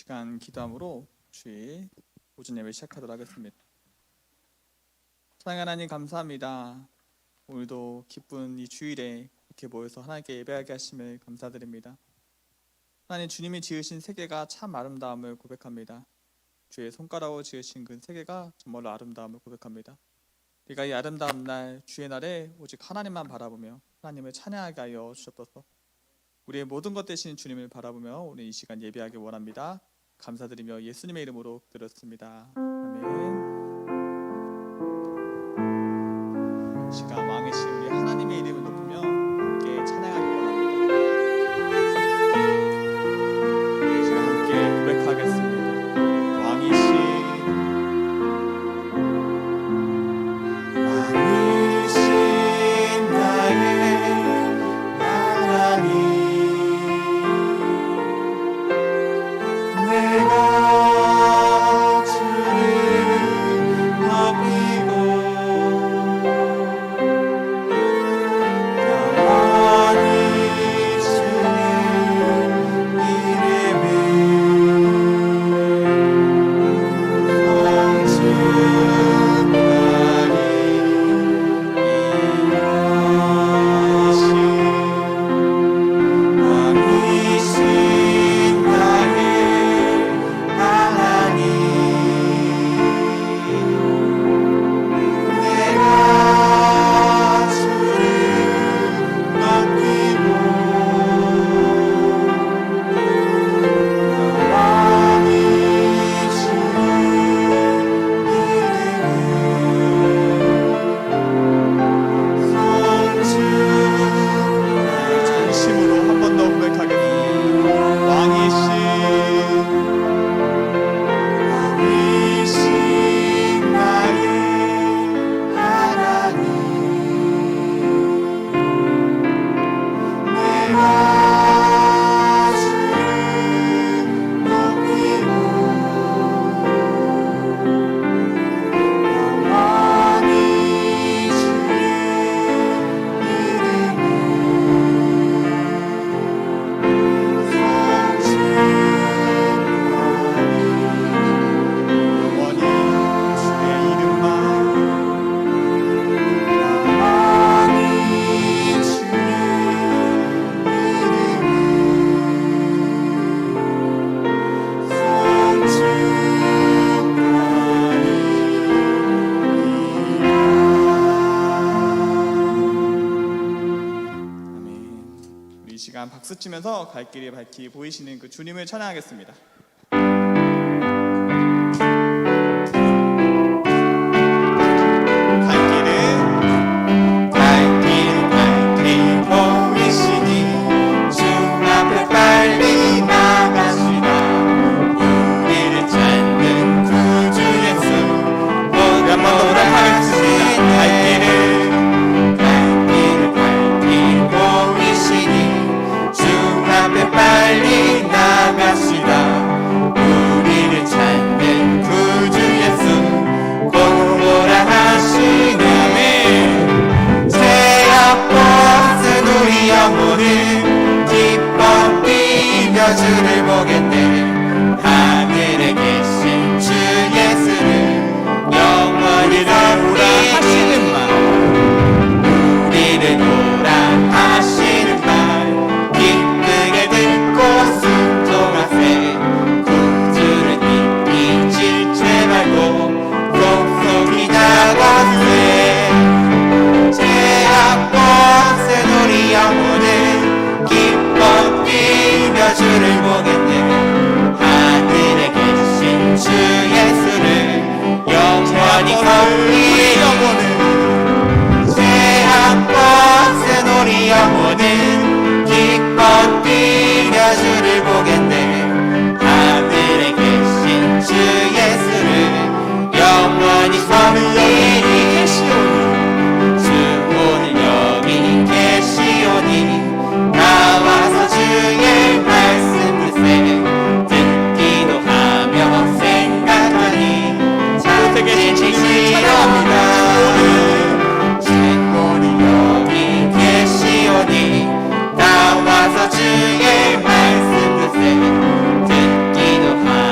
시간 기도함으로 주일 오전 예배 시작하도록 하겠습니다. 사랑하는 하나님 감사합니다. 오늘도 기쁜 이 주일에 이렇게 모여서 하나님께 예배하게 하심을 감사드립니다. 하나님, 주님이 지으신 세계가 참 아름다움을 고백합니다. 주의 손가락으로 지으신 그 세계가 정말로 아름다움을 고백합니다. 우리가 이 아름다운 날, 주의 날에 오직 하나님만 바라보며 하나님을 찬양하게 하여 주셨소서. 우리의 모든 것 되신 주님을 바라보며 오늘 이 시간 예배하기 원합니다. 감사드리며 예수님의 이름으로 드렸습니다. 아멘. 이 시간 왕이신 우리 하나님의 이름을 높이며 함께 찬양하기 원합니다. 이 시간 함께 고백하겠습니다. 왕이신 박수 치면서 갈 길이 밝히 보이시는 그 주님을 찬양하겠습니다. 주를 보겠네. 하늘에 계신 주 예수를 영원히 하시는 말, 우리를 보라 하시는 말 기쁘게 듣고 순종하세. 구주를 믿기 지체 말고 속속히 나가세. 죄악 벗은 우리 영혼을 기뻐 뛰며 주를 보겠네. 하늘에 계신 주 예수를 영원히 섬기리. 죄악 벗은 우리 영혼은 기뻐 뛰며 주를 보겠네. 하늘에 계신 주 예수를 영원히 섬기리. 주 오늘 여기 계시오니 나와서 주의 말씀 듣세. 듣기도 하며 생각하니 참 진실합니다. 주 오늘 여기 계시오니 나와서 주의 말씀 듣세. 듣기도 하며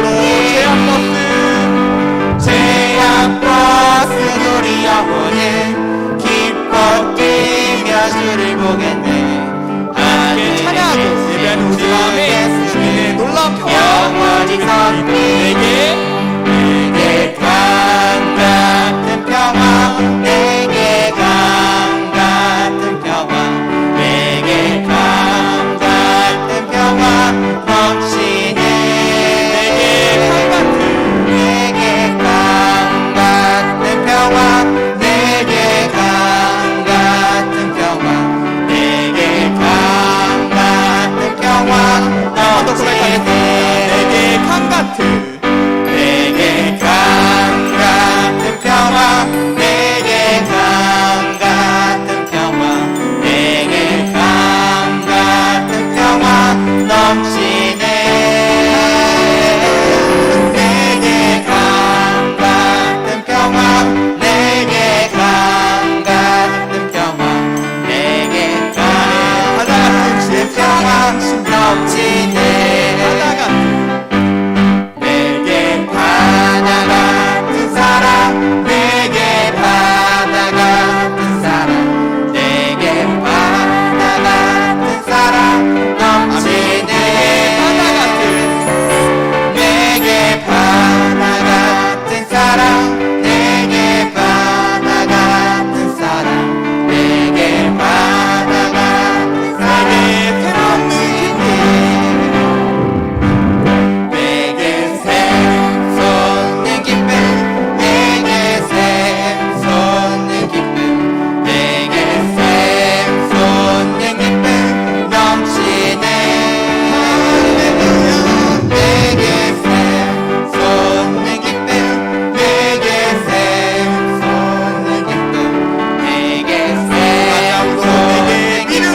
마지막으로 제약버스 우리 영혼은 기뻐 뛰며 주를 보겠네. 함께 찬양하고 예배하는 우리 마음에 주님의 놀라운 평화 영원히 내게 강 같은 평화, 내게 강 같은 평화, 내게 강 같은 평화 넘치네. 내게 강 같은 평화, 내게 강 같은 평화, 내게 강 같은 평화 넘치네. 내게 강 같은 내게 강 같은 평화, 내게 강 같은 평화, 내게 강 같은 평화 넘치네. 내게 강 같은 평화, 내게 강 같은 평화, 내게 강 같은 평화 넘치네. 내게 바다 같은 사랑, 내게 바다 같은 사랑, 내게 바다 같은 사랑 넘치네. 내게 바다 같은 사랑, 내게 바다 같은 사랑, 내게 바다 같은 사랑 넘치네. 내게 샘솟는 기쁨, 내게 샘솟는 기쁨, 내게 샘솟는 기쁨 넘치네. 내게 샘솟는 기쁨, 내게 샘솟는 기쁨, 내게 샘솟는 기쁨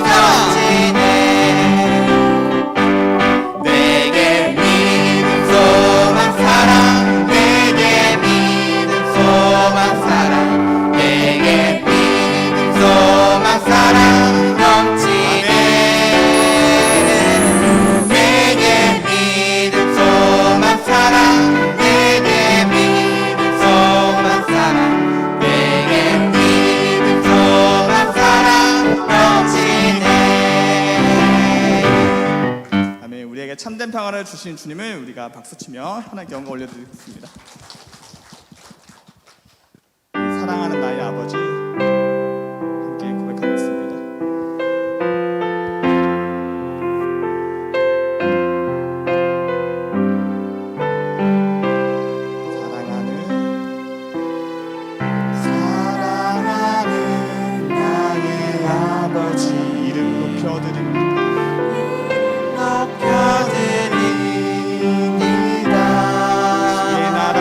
넘치네. 내게 믿음 소망 사랑, 내게 믿음 소망 사랑, 내게 믿음 소망 사랑 넘치네. 내게 믿음 소망 사랑, 내게 믿음 소망 사랑, 내게 믿음 소망 사랑 넘치네. 아멘. 우리에게 참된 평화를 주신 주님을 우리가 박수치며 하나님께 영광 올려드리겠습니다. 사랑하는 나의 아버지 함께 고백하겠습니다. 사랑하는 나의 아버지 이름 높여드립니다. 높여드립니다. 주의 나라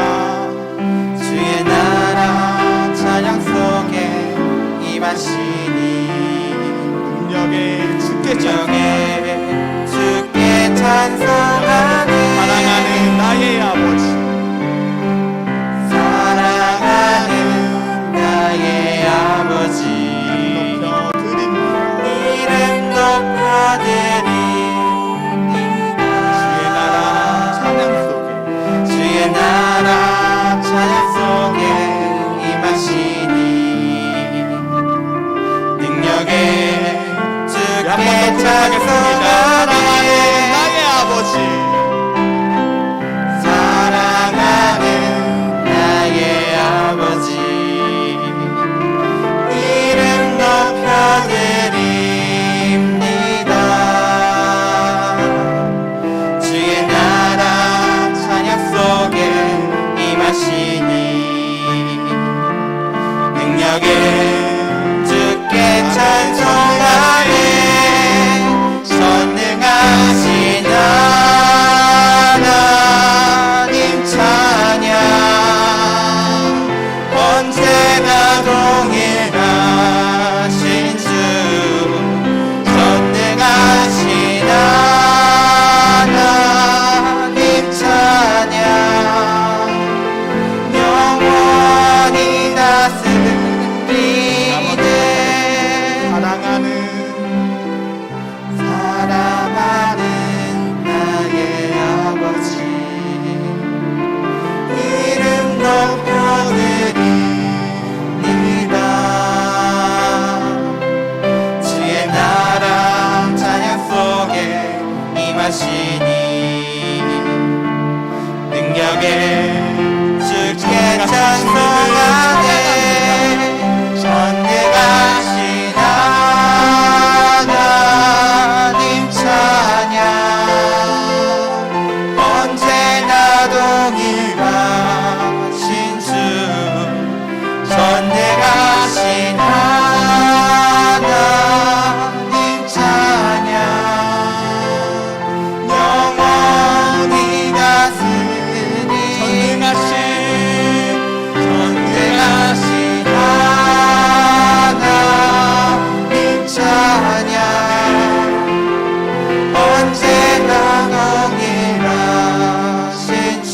영광에 주께 찬송하네 전능하신 하나님 찬양 언제나 동일하신 주 전능하신 하나님 찬양 영원히 다스리니 전능하신 하나님 찬양 언제나 동일하신 주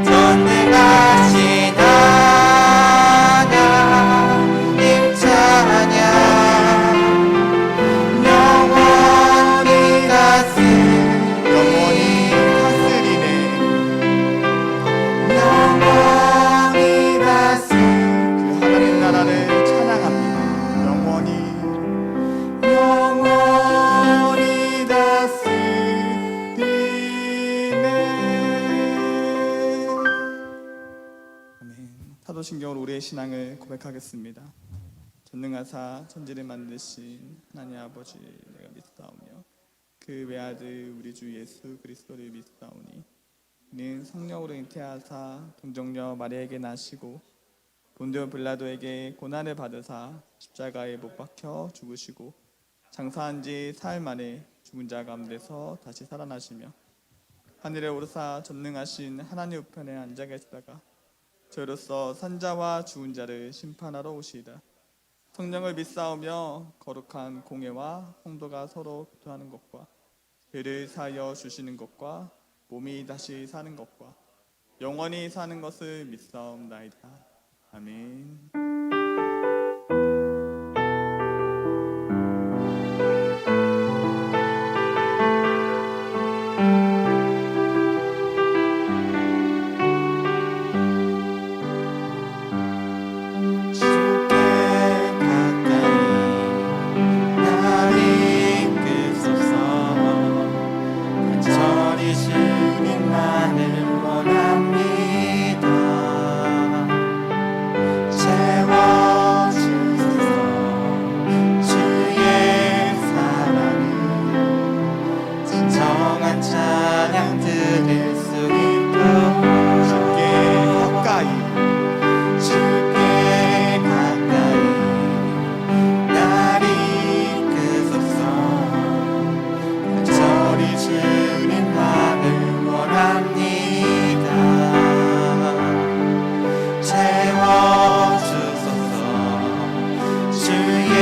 전능하신 하나님 찬양 영원히 다스리네 영원히 다스리네 그 하나님 나라를 찬양합니다. 영원히 다스리네 아멘. 사도신경으로 우리의 신앙을 고백하겠습니다. 전능하사 천지를 만드신 하나님 아버지 내가 믿사오며 그 외아들 우리 주 예수 그리스도를 믿사오니 이는 성령으로 잉태하사 동정녀 마리아에게 나시고 본디오 빌라도에게 고난을 받으사 십자가에 못 박혀 죽으시고 장사한 지 사흘 만에 죽은 자 가운데서 다시 살아나시며 하늘에 오르사 전능하신 하나님 우편에 앉아 계시다가 저로서 산자와 죽은 자를 심판하러 오시이다. 성령을 믿사오며 거룩한 공예와 성도가 서로 교통하는 것과 죄를 사하여 주시는 것과 몸이 다시 사는 것과 영원히 사는 것을 믿사옵나이다. 아멘. 주께 가까이 날 이끄소서 간절히 주님만을 원합니다 채워주소서 주의 사랑을 진정한 찬양 들을 수 있도록 주께 가까이 주께 가까이 날 이끄소서 간절히 주님만을 원합니다 채워주소서 주의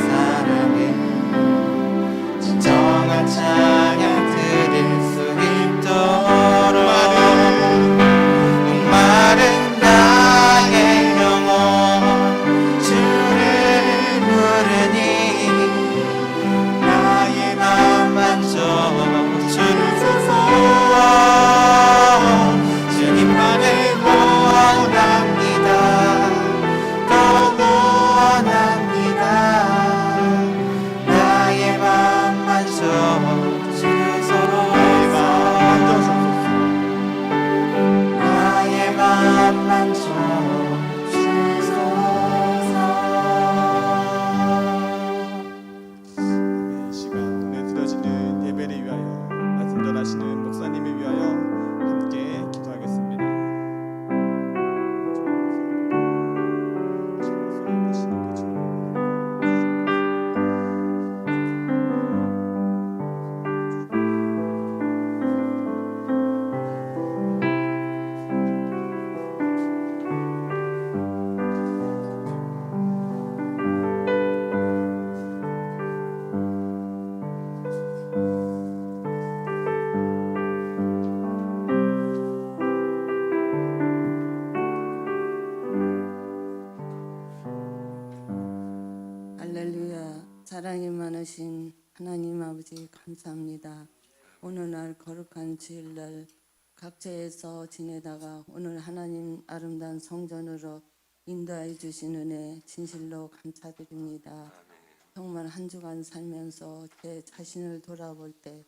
사랑을 진정한 찬양 드릴 수 있도록 목마른 나의 영혼 주를 부르니 나의 맘 만져 주소서 주님만을 원합니다 더 원합니다 나의 맘 만져 주소서 나의 맘 만져 주소서 이 시간 오늘 드려지는 예배를 위하여 말씀 전하시는 목사님을 위하여 함께 기도하겠습니다. 할렐루야. 사랑이 많으신 하나님 아버지 감사합니다. 오늘 날 거룩한 주일날 각처에서 지내다가 오늘 하나님 아름다운 성전으로 인도해 주신 은혜 진실로 감사드립니다. 정말 한 주간 살면서 제 자신을 돌아볼 때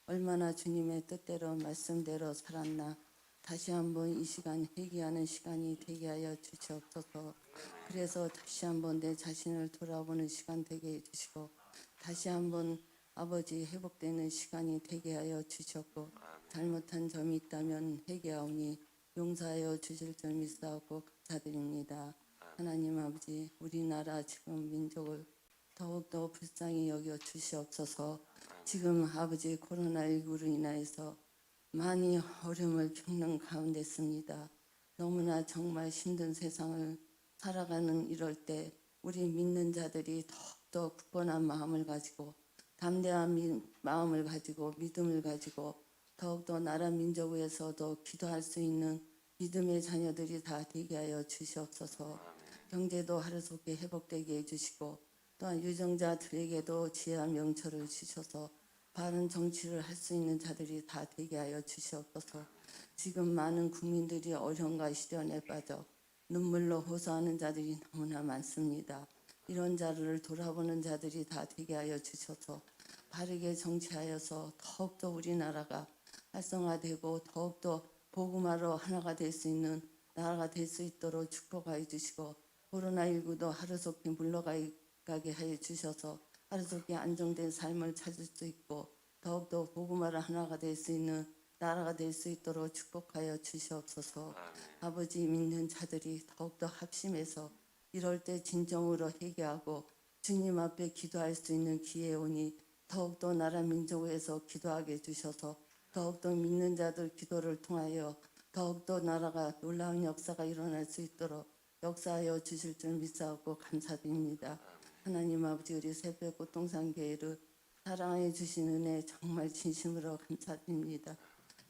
얼마나 주님의 뜻대로 말씀대로 살았나 다시 한번 이 시간 회개하는 시간이 되게 하여 주시옵소서. 그래서 다시 한번 내 자신을 돌아보는 시간 되게 해주시고 다시 한번 아버지 회복되는 시간이 되게 하여 주셨고 잘못한 점이 있다면 회개하오니 용서하여 주실 줄 믿사옵고 감사드립니다. 하나님 아버지 우리나라 지금 민족을 더욱더 불쌍히 여겨 주시옵소서. 지금 아버지 코로나19로 인하여서 많이 어려움을 겪는 가운데 있습니다. 너무나 정말 힘든 세상을 살아가는 이럴 때 우리 믿는 자들이 더욱더 굳건한 마음을 가지고 담대한 마음을 가지고 믿음을 가지고 더욱더 나라 민족 위해서도 기도할 수 있는 믿음의 자녀들이 다 되게 하여 주시옵소서. 경제도 하루속히 회복되게 해주시고 또한 유정자들에게도 지혜와 명철을 주셔서 바른 정치를 할 수 있는 자들이 다 되게 하여 주시옵소서. 지금 많은 국민들이 어려움과 시련에 빠져 눈물로 호소하는 자들이 너무나 많습니다. 이런 자를 돌아보는 자들이 다 되게 하여 주셔서 바르게 정치하여서 더욱더 우리나라가 활성화되고 더욱더 복음화로 하나가 될 수 있는 나라가 될 수 있도록 축복하여 주시고 코로나19도 하루속히 물러가게 하여 주셔서 하루속히 안정된 삶을 찾을 수 있고 더욱더 복음화로 하나가 될 수 있는 나라가 될 수 있도록 축복하여 주시옵소서. 아버지 믿는 자들이 더욱더 합심해서 이럴 때 진정으로 회개하고 주님 앞에 기도할 수 있는 기회에 오니 더욱더 나라 민족에서 기도하게 해주셔서 더욱더 믿는 자들 기도를 통하여 더욱더 나라가 놀라운 역사가 일어날 수 있도록 역사하여 주실 줄 믿사옵고 감사드립니다. 하나님 아버지 우리 새벽 꽃동산교회를 사랑해 주신 은혜 정말 진심으로 감사드립니다.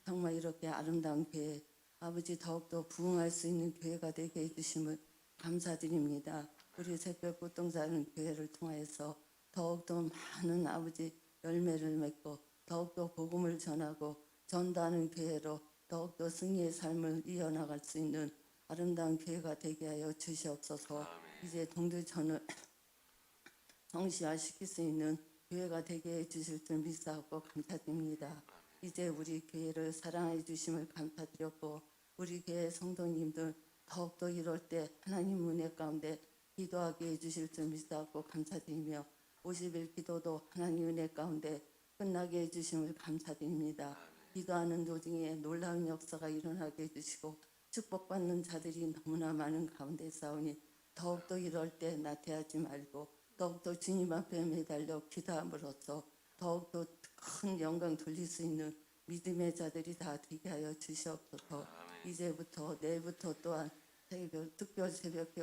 정말 이렇게 아름다운 교회 아버지 더욱더 부흥할 수 있는 교회가 되게 해주심을 감사드립니다. 우리 새벽 꽃동산 교회를 통해서 더욱더 많은 아버지 열매를 맺고 더욱더 복음을 전하고 전도하는 교회로 더욱더 승리의 삶을 이어나갈 수 있는 아름다운 교회가 되게 하여 주시옵소서. 이제 동두천을 성시화시킬 수 있는 교회가 되게 해주실 줄 믿사옵고 감사드립니다. 이제 우리 교회를 사랑해 주심을 감사드렸고 우리 교회 성도님들 더욱더 이럴 때 하나님 은혜 가운데 기도하게 해주실 줄 믿사옵고 감사드리며 50일 기도도 하나님 은혜 가운데 끝나게 해주심을 감사드립니다. 기도하는 도중에 놀라운 역사가 일어나게 해주시고 축복받는 자들이 너무나 많은 가운데 싸우니 더욱더 이럴 때 나태하지 말고 더욱더 주님 앞에 매달려 기도함으로써 더욱더 큰 영광 돌릴 수 있는 믿음의 자들이 다 되게 하여 주시옵소서. 이제부터 내일부터 또한 특별 새벽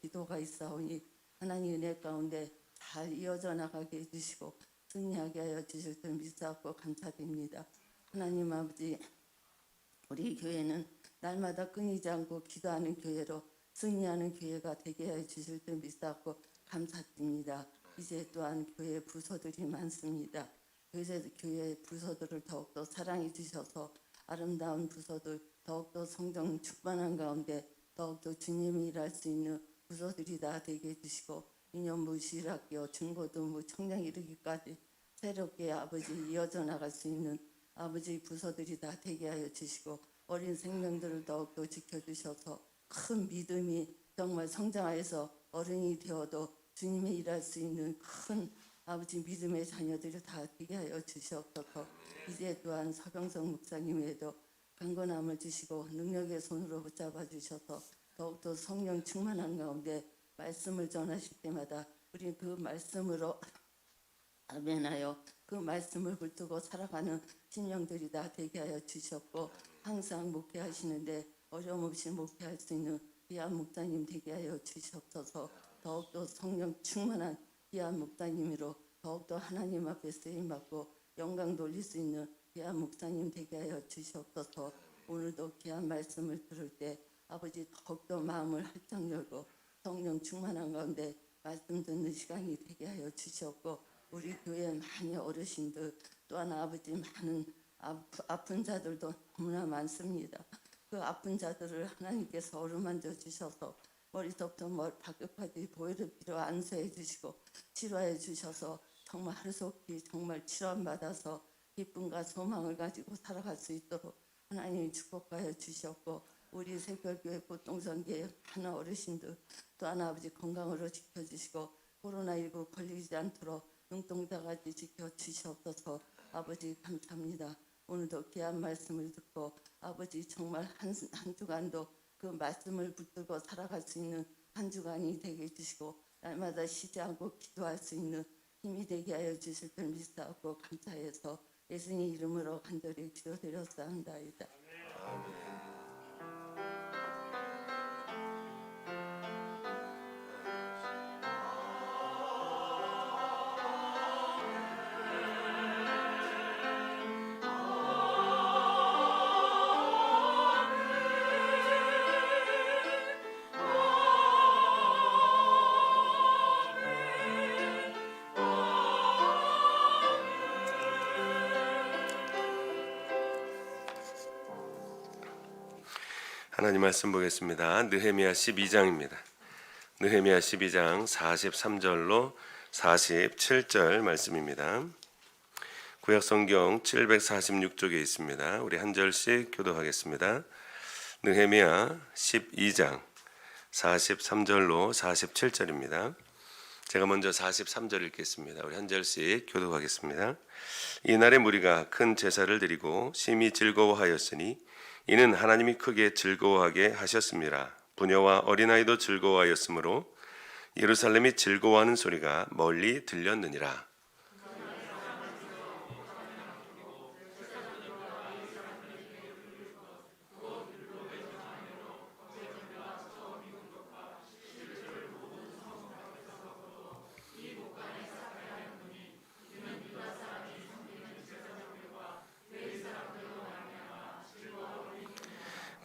기도가 있사오니 하나님 은혜 가운데 잘 이어져 나가게 해주시고 승리하게 하여 주실 줄 믿사옵고 감사드립니다. 하나님 아버지 우리 교회는 날마다 끊이지 않고 기도하는 교회로 승리하는 교회가 되게 해 주실 줄 믿사옵고 감사드립니다. 이제 또한 교회 부서들이 많습니다. 교회 부서들을 더욱더 사랑해 주셔서 아름다운 부서들 더욱더 성령 충만한 가운데 더욱더 주님이 일할 수 있는 부서들이 다 되게 해주시고 유년부 실학교 중고등부 청량 이르기까지 새롭게 아버지 이어져 나갈 수 있는 아버지 부서들이 다 되게 하여 주시고 어린 생명들을 더욱더 지켜주셔서 큰 믿음이 정말 성장하여서 어른이 되어도 주님이 일할 수 있는 큰 아버지 믿음의 자녀들을 다 되게 하여 주시옵소서. 이제 또한 서병성 목사님에도 강건함을 주시고 능력의 손으로 붙잡아 주셔서 더욱더 성령 충만한 가운데 말씀을 전하실 때마다 우리 그 말씀으로 아멘하여 그 말씀을 붙들고 살아가는 신령들이 다 되게 하여 주셨고 항상 목회하시는데 어려움 없이 목회할 수 있는 귀한 목사님 되게 하여 주시옵소서. 더욱더 성령 충만한 귀한 목사님으로 더욱더 하나님 앞에 쓰임받고 영광 돌릴 수 있는 귀한 목사님 되게 하여 주시옵소서. 오늘도 귀한 말씀을 들을 때 아버지 더욱더 마음을 활짝 열고 성령 충만한 가운데 말씀 듣는 시간이 되게 하여 주시옵고 우리 교회 많은 어르신들 또한 아버지 많은 아픈 자들도 너무나 많습니다. 그 아픈 자들을 하나님께서 어루만져 주셔서 머리부터 발끝까지 보혈의 피로 안수해 주시고 치료해 주셔서 정말 하루속히 정말 치료받아서 기쁨과 소망을 가지고 살아갈 수 있도록 하나님이 축복하여 주셨고 우리 새별교회 꽃동성교회 하나 어르신들 또 하나 아버지 건강으로 지켜주시고 코로나19 걸리지 않도록 눈동자까지 지켜주시옵소서. 아버지 감사합니다. 오늘도 귀한 말씀을 듣고 아버지 정말 한 주간도 그 말씀을 붙들고 살아갈 수 있는 한 주간이 되게 해주시고 날마다 쉬지 않고 기도할 수 있는 힘이 되게 하여 주실 줄 믿사옵고 감사해서 예수님 이름으로 간절히 기도드렸사옵나이다. 하나님 말씀 보겠습니다. 느헤미야 12장입니다. 느헤미야 12장 43절로 47절 말씀입니다. 구약성경 746쪽에 있습니다. 우리 한 절씩 교독하겠습니다. 느헤미야 12장 43절로 47절입니다. 제가 먼저 43절 읽겠습니다. 우리 한 절씩 교독하겠습니다. 이날에 무리가 큰 제사를 드리고 심히 즐거워하였으니 이는 하나님이 크게 즐거워하게 하셨습니다. 부녀와 어린아이도 즐거워하였으므로 예루살렘이 즐거워하는 소리가 멀리 들렸느니라.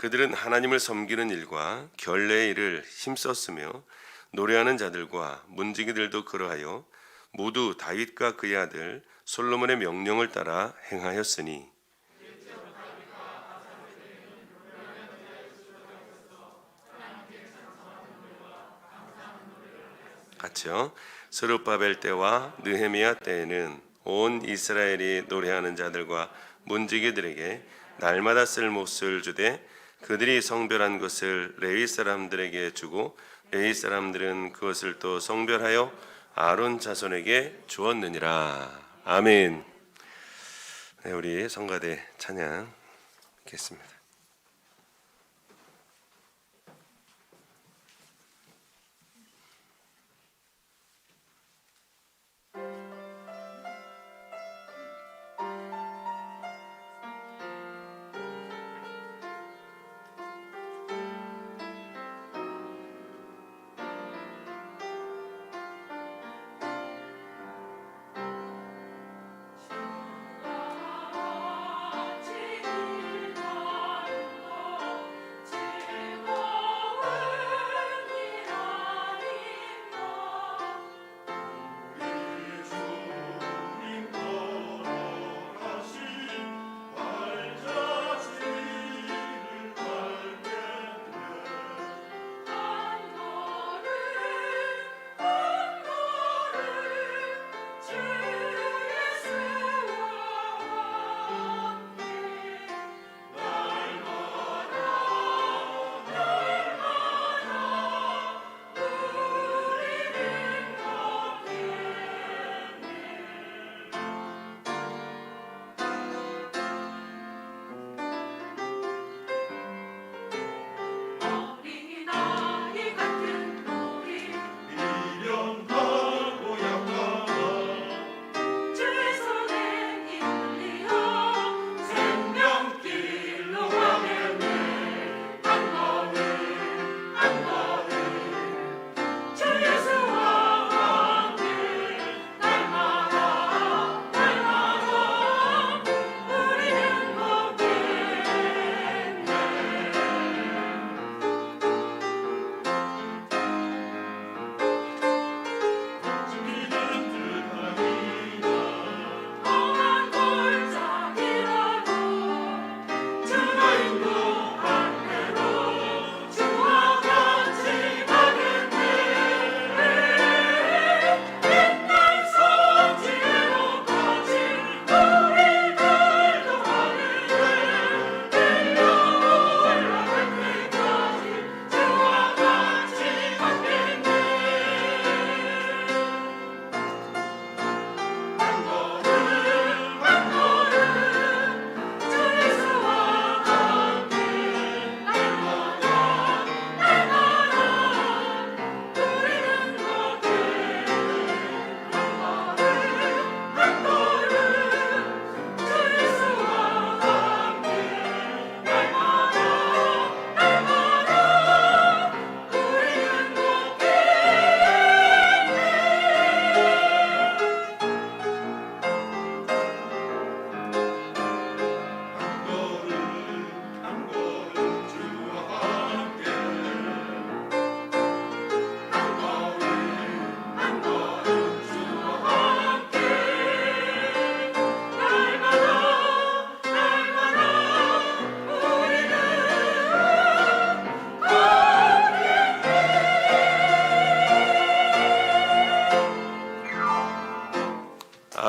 그들은 하나님을 섬기는 일과 결례의 일을 힘썼으며 노래하는 자들과 문지기들도 그러하여 모두 다윗과 그의 아들 솔로몬의 명령을 따라 행하였으니 같이요. 스룹바벨 때와 느헤미야 때에는 온 이스라엘이 노래하는 자들과 문지기들에게 날마다 쓸 몫을 주되 그들이 성별한 것을 레위 사람들에게 주고 레위 사람들은 그것을 또 성별하여 아론 자손에게 주었느니라. 아멘. 네, 우리 성가대 찬양 듣겠습니다.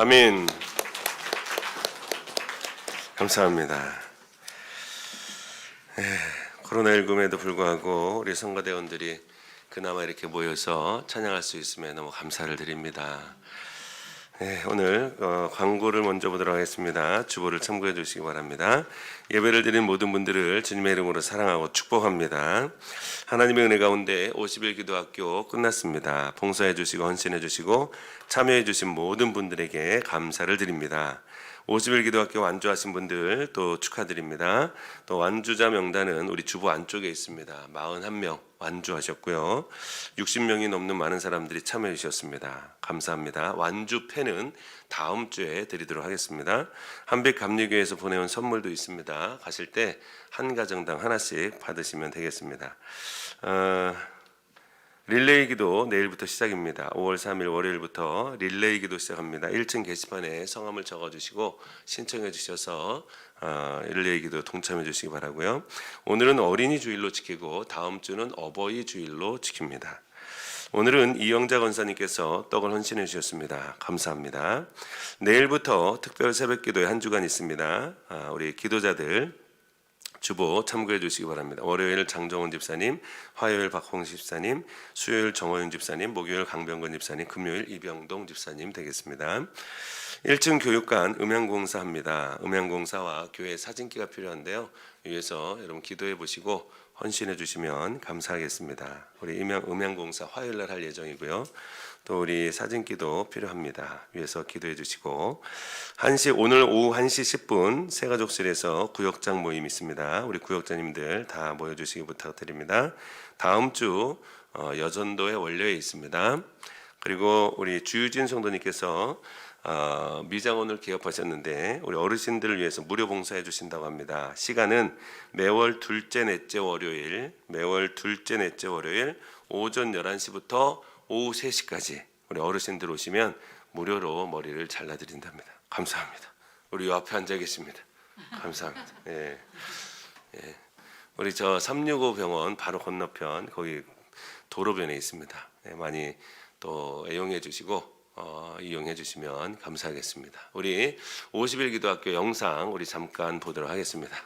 아멘. 감사합니다. 코로나19에도 불구하고 우리 성가대원들이 그나마 이렇게 모여서 찬양할 수 있음에 너무 감사를 드립니다. 오늘 광고를 먼저 보도록 하겠습니다. 주보를 참고해 주시기 바랍니다. 예배를 드린 모든 분들을 주님의 이름으로 사랑하고 축복합니다. 하나님의 은혜 가운데 50일 기도학교 끝났습니다. 봉사해 주시고 헌신해 주시고 참여해 주신 모든 분들에게 감사를 드립니다. 50일 기도학교 완주하신 분들 또 축하드립니다. 또 완주자 명단은 우리 주보 안쪽에 있습니다. 41명 완주하셨고요. 60명이 넘는 많은 사람들이 참여해 주셨습니다. 감사합니다. 완주패는 다음 주에 드리도록 하겠습니다. 한빛 감리교회에서 보내온 선물도 있습니다. 가실 때 한 가정당 하나씩 받으시면 되겠습니다. 릴레이 기도 내일부터 시작입니다. 5월 3일 월요일부터 릴레이 기도 시작합니다. 1층 게시판에 성함을 적어주시고 신청해 주셔서 릴레이 기도 동참해 주시기 바라고요. 오늘은 어린이 주일로 지키고 다음 주는 어버이 주일로 지킵니다. 오늘은 이영자 권사님께서 떡을 헌신해 주셨습니다. 감사합니다. 내일부터 특별 새벽기도에 한 주간 있습니다. 우리 기도자들 주보 참고해 주시기 바랍니다. 월요일 장정원 집사님, 화요일 박홍식 집사님, 수요일 정호윤 집사님, 목요일 강병건 집사님, 금요일 이병동 집사님 되겠습니다. 1층 교육관 음향공사합니다. 음향공사와 교회 사진기가 필요한데요. 위에서 여러분 기도해 보시고 헌신해 주시면 감사하겠습니다. 우리 음향공사 화요일 날 할 예정이고요. 또 우리 사진기도 필요합니다. 위에서 기도해 주시고 오늘 오후 1시 10분 새가족실에서 구역장 모임 있습니다. 우리 구역장님들 다 모여주시기 부탁드립니다. 다음 주 여전도의 원료에 있습니다. 그리고 우리 주유진 성도님께서 미장원을 개업하셨는데 우리 어르신들을 위해서 무료 봉사해 주신다고 합니다. 시간은 매월 둘째 넷째 월요일 오전 11시부터 오후 3시까지 우리 어르신들 오시면 무료로 머리를 잘라드린답니다. 감사합니다. 우리 요 앞에 앉아 계십니다. 감사합니다. 예. 우리 저 365 병원 바로 건너편 거기 도로변에 있습니다. 많이 또 애용해 주시고 이용해 주시면 감사하겠습니다. 우리 50일 기도학교 영상 우리 잠깐 보도록 하겠습니다.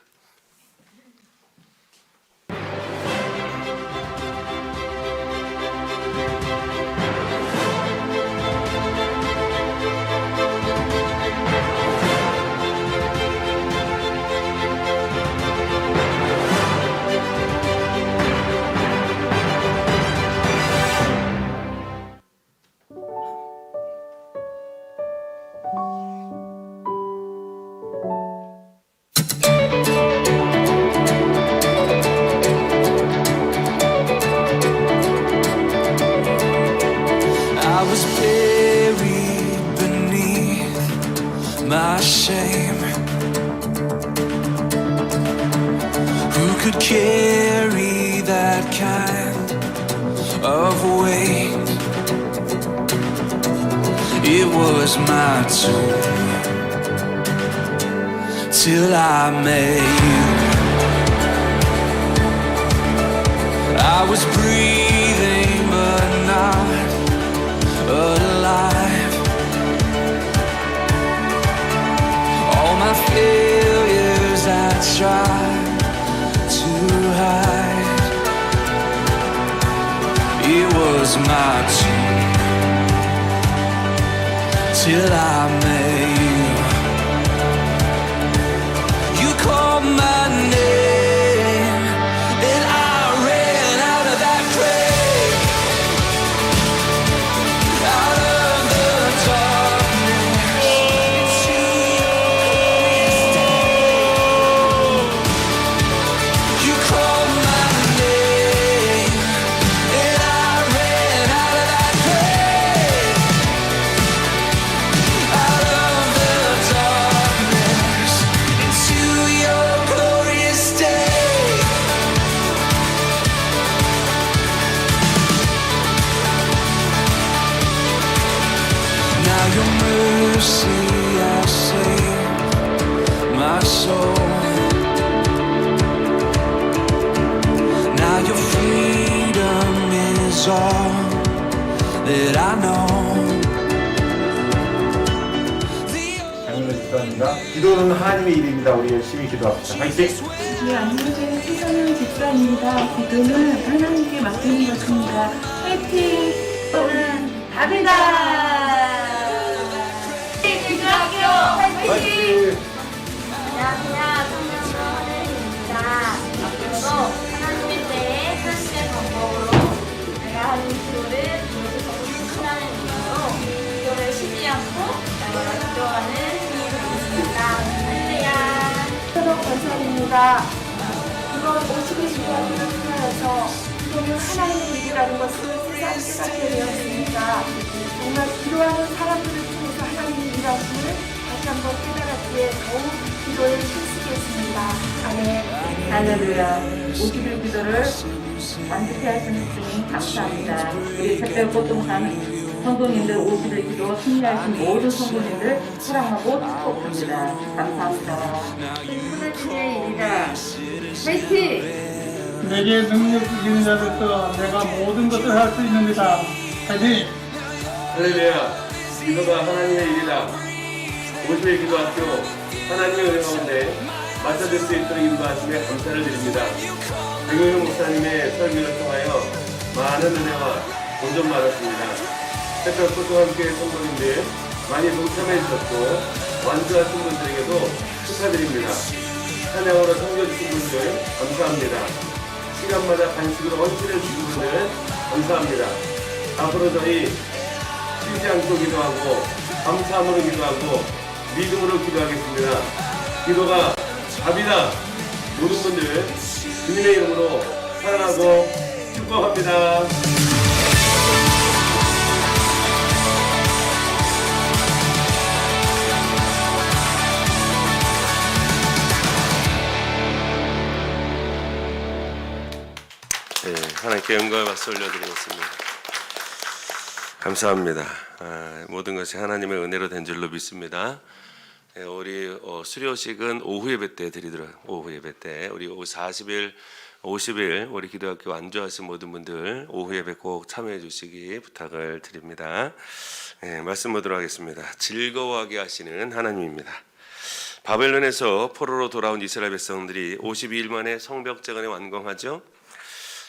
I was buried beneath my shame. Who could carry that kind of weight? It was my tomb till I met you. I was breathing but not alive. All my failures I tried to hide. It was my tomb till I met you. You called my name and I ran out of that grave. Out of the darkness into your glorious day. You called my name and I ran out of that grave. Out of the darkness into your glorious day. Now your mercy has saved my soul. Now your freedom is all that I know. 기도는 하나님의 일입니다. 우리 열심히 기도합시다. 화이팅! 네, 안녕하세요. 최선영 집사입니다. 기도는 하나님께 맡기는 것입니다. 화이팅! 저는 답이다! 기도학교 화이팅! 안녕하세요. 성명도 하늘입니다. 앞으로도 하나님의 때에 하나님의 방법으로 내가 하는 기도를 계속 신하는 이유로 기도를 쉬지 않고 날마다 기도하는 힘이 되겠습니다. 할렐루야. 초록 권사입니다. 이번 50일 기도하기를 통하여서 기도는 하나님의 일이라는 것을 세상 깨닫게 되었습니다. 정말 기도하는 사람들을 통해서 하나님의 일하심을 다시 한번 깨달았기에 더욱 기도에 힘쓰겠습니다. 아멘. 할렐루야. 50일 기도를 완벽히 하시는 주님 감사합니다. 우리 특별 꽃동산 성도님들 50일 기도 승리하신 모든 성도님들 사랑하고 축복합니다. 감사합니다. 하나님의 일이다. 화이팅! 내게 능력 주시는 자로서 내가 모든 것을 할 수 있습니다. 화이팅! 할렐루야. 기도가 하나님의 일이다. 50일 기도학교 하나님의 은혜 가운데 맞춰줄 수 있도록 인도하심에 감사를 드립니다. 백영용 목사님의 설교를 통하여 많은 은혜와 본전 받았습니다. 특별 소통함교회 성도님들 많이 동참해 주셨고 완주하신 분들에게도 축하드립니다. 찬양으로 섬겨주신 분들 감사합니다. 시간마다 간식으로 헌신해 주신 분들 감사합니다. 앞으로 저희 쉬지 않고 기도하고 감사함으로 기도하고 믿음으로 기도하겠습니다. 기도가 답이다. 모든 분들 주님의 이름으로 사랑하고 축복합니다. 네, 하나님께 영광의 박수 올려드리겠습니다. 감사합니다. 모든 것이 하나님의 은혜로 된 줄로 믿습니다. 우리 수료식은 오후 예배 때 드리도록, 오후 예배 때 우리 40일, 50일 우리 기도학교 완주하신 모든 분들 오후 예배 꼭 참여해 주시기 부탁을 드립니다. 말씀 보도록 하겠습니다. 즐거워하게 하시는 하나님입니다. 바벨론에서 포로로 돌아온 이스라엘 백성들이 52일 만에 성벽재건에 완공하죠.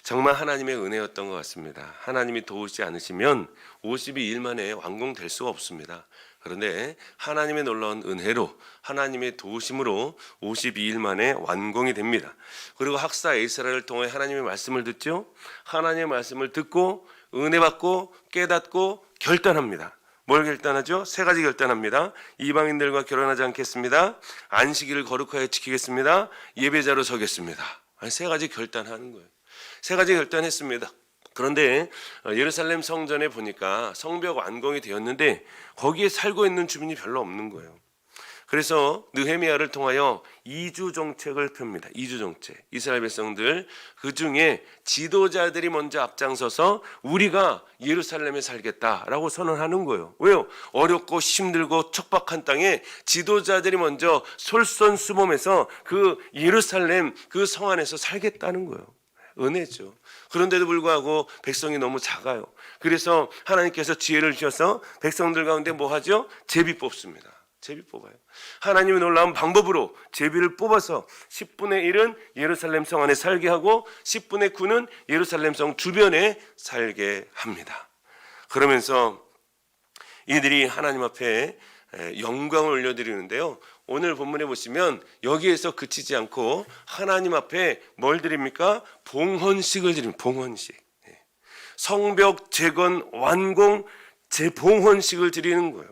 정말 하나님의 은혜였던 것 같습니다. 하나님이 도우시지 않으시면 52일 만에 완공될 수가 없습니다. 그런데 하나님의 놀라운 은혜로 하나님의 도우심으로 52일 만에 완공이 됩니다. 그리고 학사 에스라를 통해 하나님의 말씀을 듣죠. 하나님의 말씀을 듣고 은혜 받고 깨닫고 결단합니다. 뭘 결단하죠? 세 가지 결단합니다. 이방인들과 결혼하지 않겠습니다. 안식일을 거룩하게 지키겠습니다. 예배자로 서겠습니다. 세 가지 결단하는 거예요. 세 가지 결단했습니다. 그런데 예루살렘 성전에 보니까 성벽 완공이 되었는데 거기에 살고 있는 주민이 별로 없는 거예요. 그래서 느헤미야를 통하여 이주 정책을 펴니다. 이주 정책. 이스라엘 백성들 그 중에 지도자들이 먼저 앞장서서 우리가 예루살렘에 살겠다라고 선언하는 거예요. 왜요? 어렵고 힘들고 척박한 땅에 지도자들이 먼저 솔선수범해서 그 예루살렘 그 성 안에서 살겠다는 거예요. 은혜죠. 그런데도 불구하고 백성이 너무 작아요. 그래서 하나님께서 지혜를 주셔서 백성들 가운데 뭐 하죠? 제비 뽑습니다. 제비 뽑아요. 하나님의 놀라운 방법으로 제비를 뽑아서 10분의 1은 예루살렘 성 안에 살게 하고 10분의 9는 예루살렘 성 주변에 살게 합니다. 그러면서 이들이 하나님 앞에 영광을 올려드리는데요. 오늘 본문에 보시면 여기에서 그치지 않고 하나님 앞에 뭘 드립니까? 봉헌식을 드립니다. 봉헌식. 성벽 재건 완공 재봉헌식을 드리는 거예요.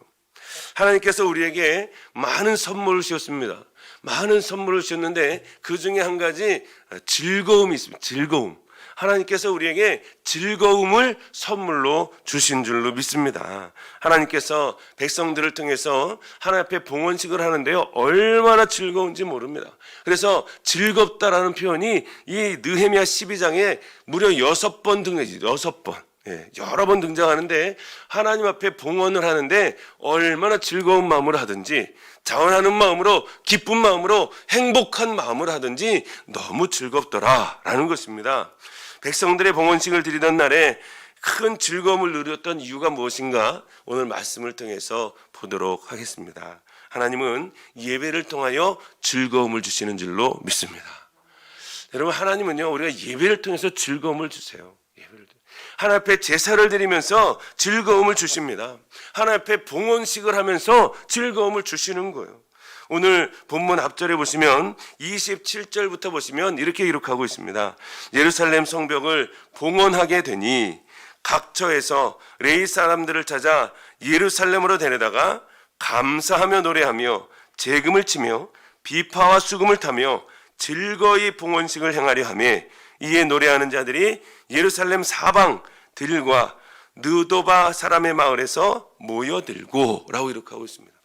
하나님께서 우리에게 많은 선물을 주셨습니다. 많은 선물을 주셨는데 그 중에 한 가지 즐거움이 있습니다. 즐거움. 하나님께서 우리에게 즐거움을 선물로 주신 줄로 믿습니다. 하나님께서 백성들을 통해서 하나님 앞에 봉헌식을 하는데요. 얼마나 즐거운지 모릅니다. 그래서 즐겁다라는 표현이 이 느헤미야 12장에 무려 6번 등장이죠. 6번. 여러 번 등장하는데 하나님 앞에 봉헌을 하는데 얼마나 즐거운 마음으로 하든지 자원하는 마음으로 기쁜 마음으로 행복한 마음으로 하든지 너무 즐겁더라라는 것입니다. 백성들의 봉헌식을 드리던 날에 큰 즐거움을 누렸던 이유가 무엇인가 오늘 말씀을 통해서 보도록 하겠습니다. 하나님은 예배를 통하여 즐거움을 주시는 줄로 믿습니다. 여러분, 하나님은요, 우리가 예배를 통해서 즐거움을 주세요. 하나님 앞에 제사를 드리면서 즐거움을 주십니다. 하나님 앞에 봉헌식을 하면서 즐거움을 주시는 거예요. 오늘 본문 앞절에 보시면 27절부터 보시면 이렇게 기록하고 있습니다. 예루살렘 성벽을 봉헌하게 되니 각처에서 레위 사람들을 찾아 예루살렘으로 데려다가 감사하며 노래하며 재금을 치며 비파와 수금을 타며 즐거이 봉헌식을 행하려 하며 이에 노래하는 자들이 예루살렘 사방 들과 느도바 사람의 마을에서 모여들고 라고 기록하고 있습니다.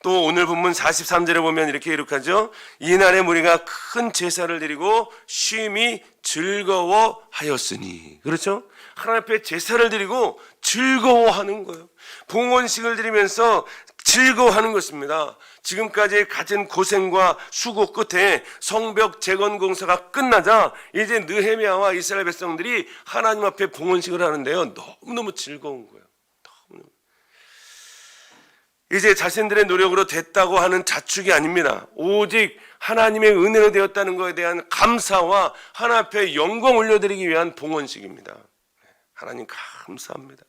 또 오늘 본문 43절에 보면 이렇게 기록하죠. 이날에 무리가 큰 제사를 드리고 쉼이 즐거워하였으니. 그렇죠? 하나님 앞에 제사를 드리고 즐거워하는 거예요. 봉헌식을 드리면서 즐거워하는 것입니다. 지금까지 가진 고생과 수고 끝에 성벽 재건 공사가 끝나자 이제 느헤미야와 이스라엘 백성들이 하나님 앞에 봉헌식을 하는데요, 너무너무 즐거운 거예요. 너무너무. 이제 자신들의 노력으로 됐다고 하는 자축이 아닙니다. 오직 하나님의 은혜로 되었다는 것에 대한 감사와 하나님 앞에 영광 올려드리기 위한 봉헌식입니다. 하나님 감사합니다.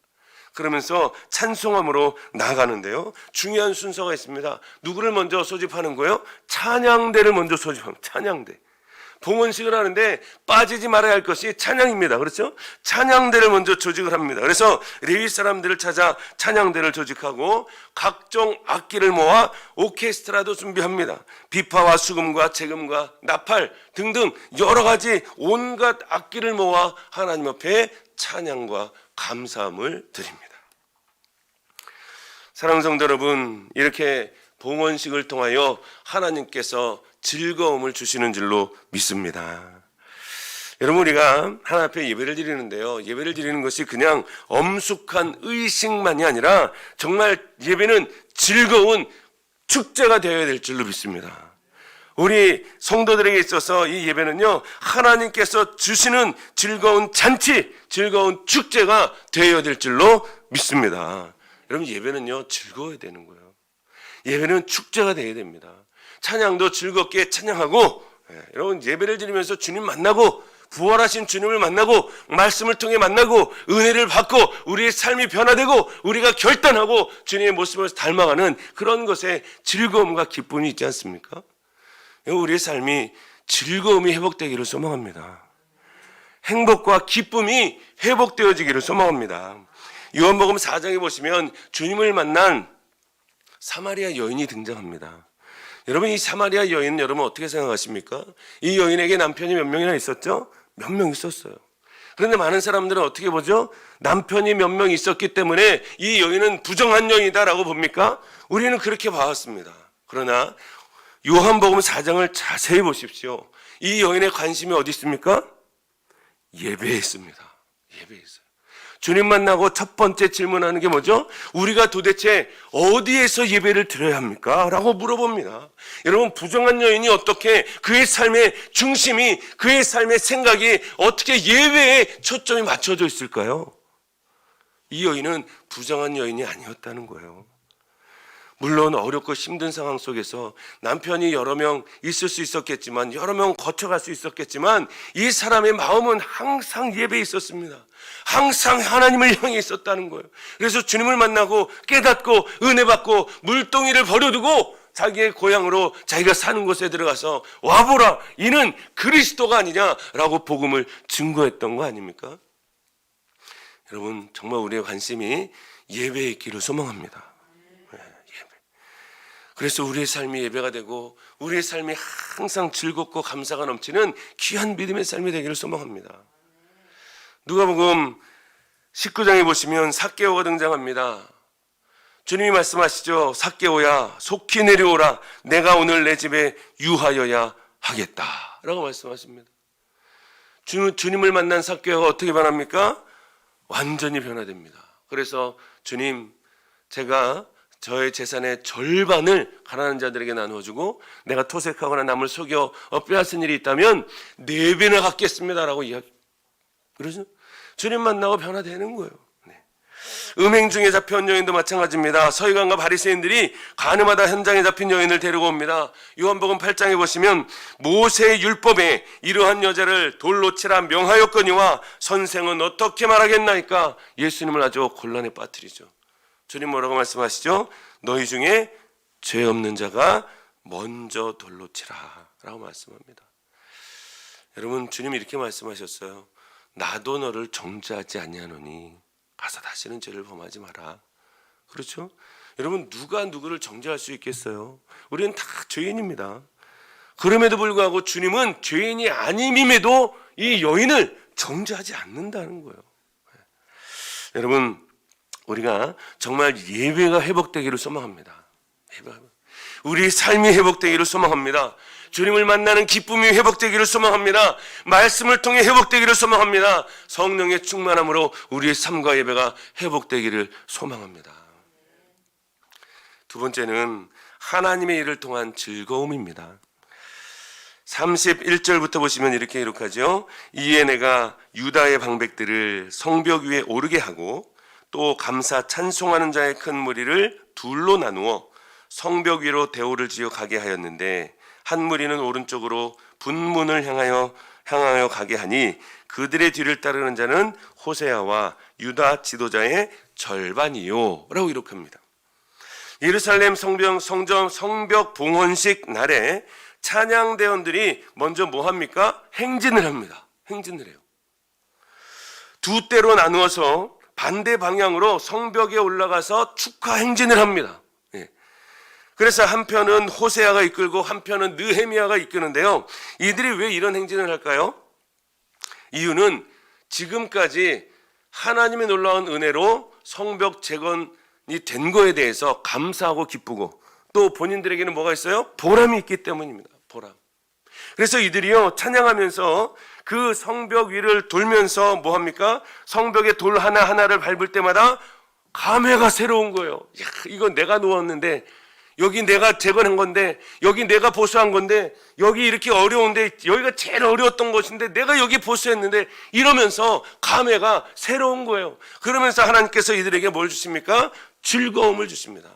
그러면서 찬송함으로 나아가는데요, 중요한 순서가 있습니다. 누구를 먼저 소집하는 거예요? 찬양대를 먼저 소집합니다. 찬양대. 봉헌식을 하는데 빠지지 말아야 할 것이 찬양입니다. 그렇죠? 찬양대를 먼저 조직을 합니다. 그래서 레위 사람들을 찾아 찬양대를 조직하고 각종 악기를 모아 오케스트라도 준비합니다. 비파와 수금과 재금과 나팔 등등 여러 가지 온갖 악기를 모아 하나님 앞에 찬양과 감사함을 드립니다. 사랑하는 성도 여러분, 이렇게 봉헌식을 통하여 하나님께서 즐거움을 주시는 줄로 믿습니다. 여러분, 우리가 하나님 앞에 예배를 드리는데요, 예배를 드리는 것이 그냥 엄숙한 의식만이 아니라 정말 예배는 즐거운 축제가 되어야 될 줄로 믿습니다. 우리 성도들에게 있어서 이 예배는요, 하나님께서 주시는 즐거운 잔치, 즐거운 축제가 되어야 될 줄로 믿습니다. 여러분, 예배는요, 즐거워야 되는 거예요. 예배는 축제가 되어야 됩니다. 찬양도 즐겁게 찬양하고, 여러분, 예배를 드리면서 주님 만나고, 부활하신 주님을 만나고, 말씀을 통해 만나고, 은혜를 받고, 우리의 삶이 변화되고, 우리가 결단하고 주님의 모습을 닮아가는 그런 것에 즐거움과 기쁨이 있지 않습니까? 우리의 삶이 즐거움이 회복되기를 소망합니다. 행복과 기쁨이 회복되어지기를 소망합니다. 요한복음 4장에 보시면 주님을 만난 사마리아 여인이 등장합니다. 여러분, 이 사마리아 여인은 여러분 어떻게 생각하십니까? 이 여인에게 남편이 몇 명이나 있었죠? 몇 명 있었어요. 그런데 많은 사람들은 어떻게 보죠? 남편이 몇 명 있었기 때문에 이 여인은 부정한 여인이다라고 봅니까? 우리는 그렇게 봐왔습니다. 그러나 요한복음 4장을 자세히 보십시오. 이 여인의 관심이 어디 있습니까? 예배에 있습니다. 예배에 있어요. 주님 만나고 첫 번째 질문하는 게 뭐죠? 우리가 도대체 어디에서 예배를 드려야 합니까? 라고 물어봅니다. 여러분, 부정한 여인이 어떻게 그의 삶의 중심이, 그의 삶의 생각이 어떻게 예배에 초점이 맞춰져 있을까요? 이 여인은 부정한 여인이 아니었다는 거예요. 물론 어렵고 힘든 상황 속에서 남편이 여러 명 있을 수 있었겠지만, 여러 명 거쳐갈 수 있었겠지만, 이 사람의 마음은 항상 예배에 있었습니다. 항상 하나님을 향해 있었다는 거예요. 그래서 주님을 만나고 깨닫고 은혜 받고 물동이를 버려두고 자기의 고향으로 자기가 사는 곳에 들어가서 와보라, 이는 그리스도가 아니냐라고 복음을 증거했던 거 아닙니까? 여러분, 정말 우리의 관심이 예배에 있기를 소망합니다. 그래서 우리의 삶이 예배가 되고 우리의 삶이 항상 즐겁고 감사가 넘치는 귀한 믿음의 삶이 되기를 소망합니다. 누가복음 19장에 보시면 삭개오가 등장합니다. 주님이 말씀하시죠. 삭개오야, 속히 내려오라. 내가 오늘 내 집에 유하여야 하겠다 라고 말씀하십니다. 주님을 만난 삭개오가 어떻게 변합니까? 완전히 변화됩니다. 그래서 주님, 제가 저의 재산의 절반을 가난한 자들에게 나누어주고 내가 토색하거나 남을 속여 빼앗은 일이 있다면 4배나 갚겠습니다라고 이야기. 그러죠? 주님 만나고 변화되는 거예요. 네. 음행 중에 잡혀온 여인도 마찬가지입니다. 서기관과 바리새인들이 가늠하다 현장에 잡힌 여인을 데리고 옵니다. 요한복음 8장에 보시면 모세의 율법에 이러한 여자를 돌로 치라 명하였거니와 선생은 어떻게 말하겠나이까? 예수님을 아주 곤란에 빠뜨리죠. 주님 뭐라고 말씀하시죠? 너희 중에 죄 없는 자가 먼저 돌로 치라 라고 말씀합니다. 여러분, 주님이 이렇게 말씀하셨어요. 나도 너를 정죄하지 아니하노니 가서 다시는 죄를 범하지 마라. 그렇죠? 여러분, 누가 누구를 정죄할 수 있겠어요? 우리는 다 죄인입니다. 그럼에도 불구하고 주님은 죄인이 아님임에도 이 여인을 정죄하지 않는다는 거예요. 여러분, 우리가 정말 예배가 회복되기를 소망합니다. 우리 삶이 회복되기를 소망합니다. 주님을 만나는 기쁨이 회복되기를 소망합니다. 말씀을 통해 회복되기를 소망합니다. 성령의 충만함으로 우리의 삶과 예배가 회복되기를 소망합니다. 두 번째는 하나님의 일을 통한 즐거움입니다. 31절부터 보시면 이렇게 기록하죠. 이에 내가 유다의 방백들을 성벽 위에 오르게 하고 또 감사 찬송하는 자의 큰 무리를 둘로 나누어 성벽 위로 대오를 지어 가게 하였는데 한 무리는 오른쪽으로 분문을 향하여 가게 하니 그들의 뒤를 따르는 자는 호세아와 유다 지도자의 절반이요 라고 기록합니다. 예루살렘 성벽 봉헌식 날에 찬양대원들이 먼저 뭐 합니까? 행진을 합니다. 행진을 해요. 두 때로 나누어서 반대 방향으로 성벽에 올라가서 축하 행진을 합니다. 그래서 한편은 호세아가 이끌고 한편은 느헤미야가 이끄는데요. 이들이 왜 이런 행진을 할까요? 이유는 지금까지 하나님의 놀라운 은혜로 성벽 재건이 된 거에 대해서 감사하고 기쁘고 또 본인들에게는 뭐가 있어요? 보람이 있기 때문입니다. 보람. 그래서 이들이요 찬양하면서 그 성벽 위를 돌면서 뭐 합니까? 성벽의 돌 하나하나를 밟을 때마다 감회가 새로운 거예요. 야, 이건 내가 누웠는데 여기 내가 재건한 건데 여기 내가 보수한 건데 여기 이렇게 어려운데 여기가 제일 어려웠던 곳인데 내가 여기 보수했는데 이러면서 감회가 새로운 거예요. 그러면서 하나님께서 이들에게 뭘 주십니까? 즐거움을 주십니다.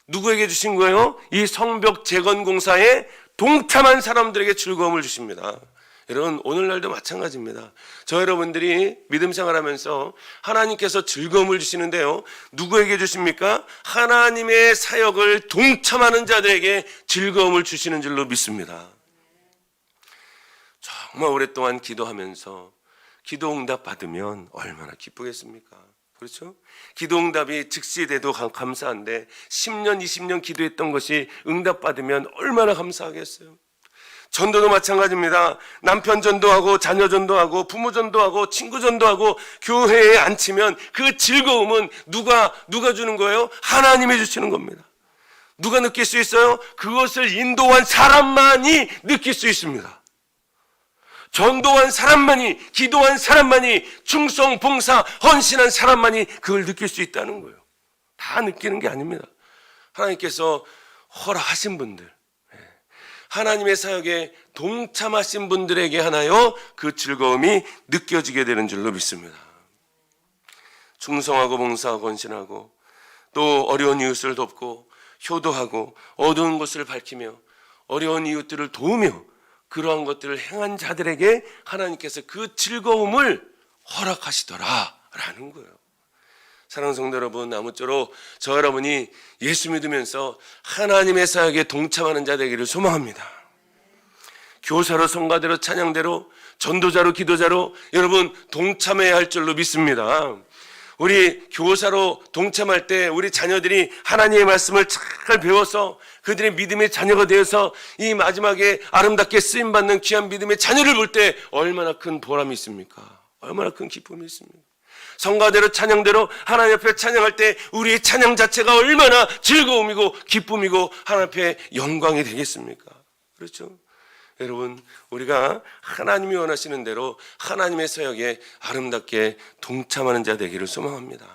누구에게 주신 거예요? 이 성벽 재건 공사에 동참한 사람들에게 즐거움을 주십니다. 여러분, 오늘날도 마찬가지입니다. 저 여러분들이 믿음 생활하면서 하나님께서 즐거움을 주시는데요. 누구에게 주십니까? 하나님의 사역을 동참하는 자들에게 즐거움을 주시는 줄로 믿습니다. 정말 오랫동안 기도하면서 기도 응답 받으면 얼마나 기쁘겠습니까? 그렇죠? 기도 응답이 즉시 돼도 감사한데 10년, 20년 기도했던 것이 응답 받으면 얼마나 감사하겠어요? 전도도 마찬가지입니다. 남편 전도하고 자녀 전도하고 부모 전도하고 친구 전도하고 교회에 앉히면 그 즐거움은 누가 주는 거예요? 하나님이 주시는 겁니다. 누가 느낄 수 있어요? 그것을 인도한 사람만이 느낄 수 있습니다. 전도한 사람만이, 기도한 사람만이, 충성, 봉사, 헌신한 사람만이 그걸 느낄 수 있다는 거예요. 다 느끼는 게 아닙니다. 하나님께서 허락하신 분들, 하나님의 사역에 동참하신 분들에게 하나요 그 즐거움이 느껴지게 되는 줄로 믿습니다. 충성하고 봉사하고 헌신하고 또 어려운 이웃을 돕고 효도하고 어두운 곳을 밝히며 어려운 이웃들을 도우며 그러한 것들을 행한 자들에게 하나님께서 그 즐거움을 허락하시더라라는 거예요. 사랑하는 성도 여러분, 아무쪼록 저 여러분이 예수 믿으면서 하나님의 사역에 동참하는 자 되기를 소망합니다. 교사로, 성가대로, 찬양대로, 전도자로, 기도자로 여러분 동참해야 할 줄로 믿습니다. 우리 교사로 동참할 때 우리 자녀들이 하나님의 말씀을 잘 배워서 그들의 믿음의 자녀가 되어서 이 마지막에 아름답게 쓰임받는 귀한 믿음의 자녀를 볼 때 얼마나 큰 보람이 있습니까? 얼마나 큰 기쁨이 있습니까? 성가대로 찬양대로 하나님 앞에 찬양할 때 우리의 찬양 자체가 얼마나 즐거움이고 기쁨이고 하나님 앞에 영광이 되겠습니까? 그렇죠? 여러분, 우리가 하나님이 원하시는 대로 하나님의 사역에 아름답게 동참하는 자 되기를 소망합니다.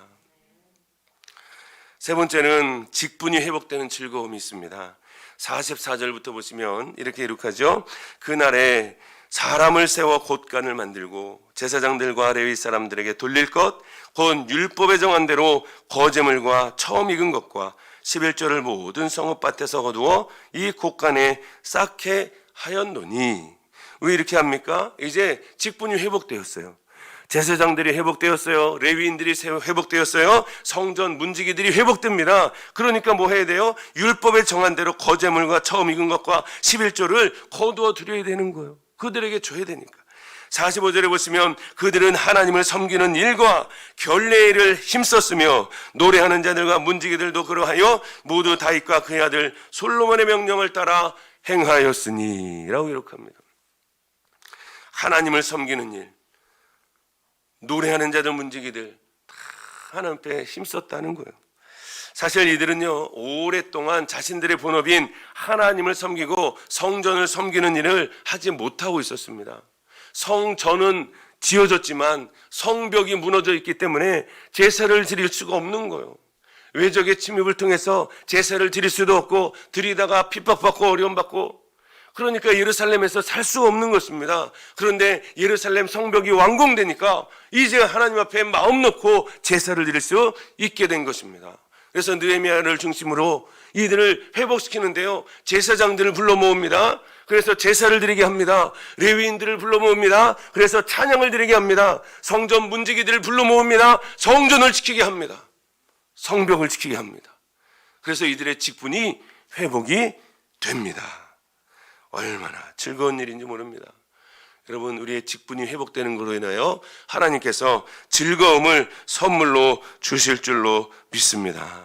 세 번째는 직분이 회복되는 즐거움이 있습니다. 44절부터 보시면 이렇게 기록하죠. 그날에 사람을 세워 곳간을 만들고 제사장들과 레위 사람들에게 돌릴 것 곧 율법에 정한 대로 거제물과 처음 익은 것과 11조를 모든 성읍밭에서 거두어 이 곳간에 쌓게 하였노니. 왜 이렇게 합니까? 이제 직분이 회복되었어요. 제사장들이 회복되었어요. 레위인들이 회복되었어요. 성전 문지기들이 회복됩니다. 그러니까 뭐 해야 돼요? 율법에 정한 대로 거제물과 처음 익은 것과 11조를 거두어 드려야 되는 거예요. 그들에게 줘야 되니까. 45절에 보시면 그들은 하나님을 섬기는 일과 결례의 일을 힘썼으며 노래하는 자들과 문지기들도 그러하여 모두 다윗과 그의 아들 솔로몬의 명령을 따라 행하였으니 라고 기록합니다. 하나님을 섬기는 일, 노래하는 자들, 문지기들 다 하나님 앞에 힘썼다는 거예요. 사실 이들은요, 오랫동안 자신들의 본업인 하나님을 섬기고 성전을 섬기는 일을 하지 못하고 있었습니다. 성전은 지어졌지만 성벽이 무너져 있기 때문에 제사를 드릴 수가 없는 거예요. 외적의 침입을 통해서 제사를 드릴 수도 없고, 드리다가 핍박받고 어려움받고, 그러니까 예루살렘에서 살 수가 없는 것입니다. 그런데 예루살렘 성벽이 완공되니까 이제 하나님 앞에 마음 놓고 제사를 드릴 수 있게 된 것입니다. 그래서 느헤미야를 중심으로 이들을 회복시키는데요, 제사장들을 불러 모읍니다. 그래서 제사를 드리게 합니다. 레위인들을 불러 모읍니다. 그래서 찬양을 드리게 합니다. 성전 문지기들을 불러 모읍니다. 성전을 지키게 합니다. 성벽을 지키게 합니다. 그래서 이들의 직분이 회복이 됩니다. 얼마나 즐거운 일인지 모릅니다. 여러분, 우리의 직분이 회복되는 것으로 인하여 하나님께서 즐거움을 선물로 주실 줄로 믿습니다.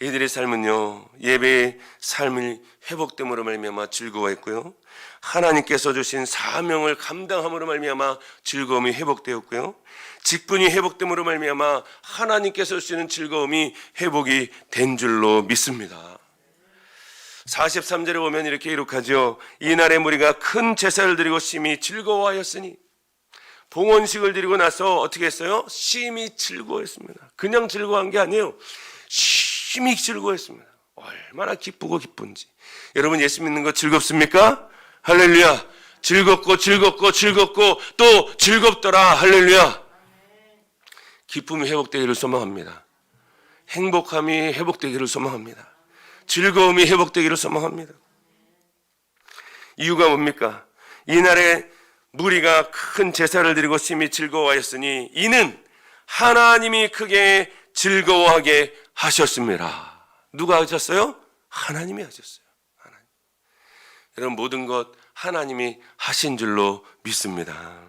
이들의 삶은요, 예배의 삶이 회복됨으로 말미암아 즐거워했고요, 하나님께서 주신 사명을 감당함으로 말미암아 즐거움이 회복되었고요, 직분이 회복됨으로 말미암아 하나님께서 주시는 즐거움이 회복이 된 줄로 믿습니다. 43절에 보면 이렇게 기록하죠. 이날의 무리가 큰 제사를 드리고 심히 즐거워하였으니. 봉헌식을 드리고 나서 어떻게 했어요? 심히 즐거워했습니다. 그냥 즐거워한 게 아니에요. 심히 즐거워했습니다. 얼마나 기쁘고 기쁜지. 여러분, 예수 믿는 거 즐겁습니까? 할렐루야. 즐겁고 즐겁고 즐겁고 또 즐겁더라. 할렐루야. 기쁨이 회복되기를 소망합니다. 행복함이 회복되기를 소망합니다. 즐거움이 회복되기를 소망합니다. 이유가 뭡니까? 이날에 무리가 큰 제사를 드리고 심히 즐거워하였으니 이는 하나님이 크게 즐거워하게 하셨습니다. 누가 하셨어요? 하나님이 하셨어요. 하나님. 여러분, 모든 것 하나님이 하신 줄로 믿습니다.